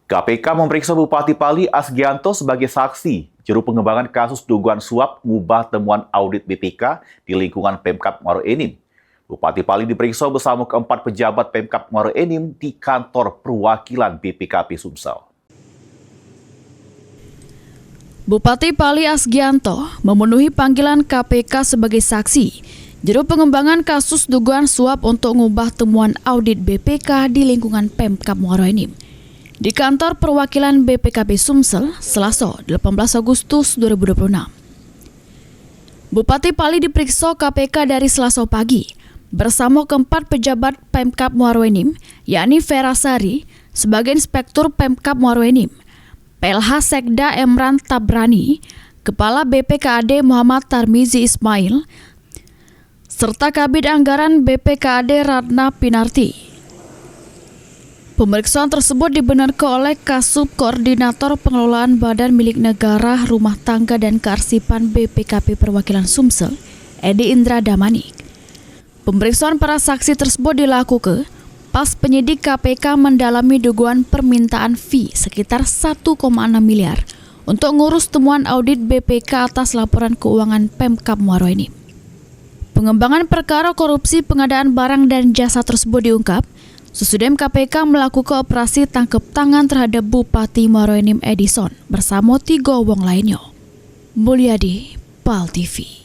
KPK memeriksa Bupati Pali Asgianto sebagai saksi juru pengembangan kasus dugaan suap ngubah temuan audit BPK di lingkungan Pemkab Muaro Enim. Bupati Pali diperiksa bersama keempat pejabat Pemkab Muaro Enim di kantor perwakilan BPKP Sumsel. Bupati Pali Asgianto memenuhi panggilan KPK sebagai saksi juru pengembangan kasus dugaan suap untuk mengubah temuan audit BPK di lingkungan Pemkab Muaro Enim di kantor perwakilan BPKP Sumsel, Selasa 18 Agustus 2026. Bupati Pali diperiksa KPK dari Selasa pagi bersama keempat pejabat Pemkab Muaro Enim, yakni Vera Sari sebagai Inspektur Pemkab Muaro Enim, PLH Sekda Emran Tabrani, Kepala BPKAD Muhammad Tarmizi Ismail, serta Kabid Anggaran BPKAD Ratna Pinarti. Pemeriksaan tersebut dibenarkan oleh Kasub Koordinator Pengelolaan Badan Milik Negara Rumah Tangga dan Kearsipan BPKP Perwakilan Sumsel, Edi Indra Damanik. Pemeriksaan para saksi tersebut dilakukan pas penyidik KPK mendalami dugaan permintaan fee sekitar 1,6 miliar untuk ngurus temuan audit BPK atas laporan keuangan Pemkab Muaro Enim. Pengembangan perkara korupsi pengadaan barang dan jasa tersebut diungkap sesudah KPK melakukan operasi tangkap tangan terhadap Bupati Muaro Enim Edison bersama 3 wong lainnya. Mulyadi, PAL TV.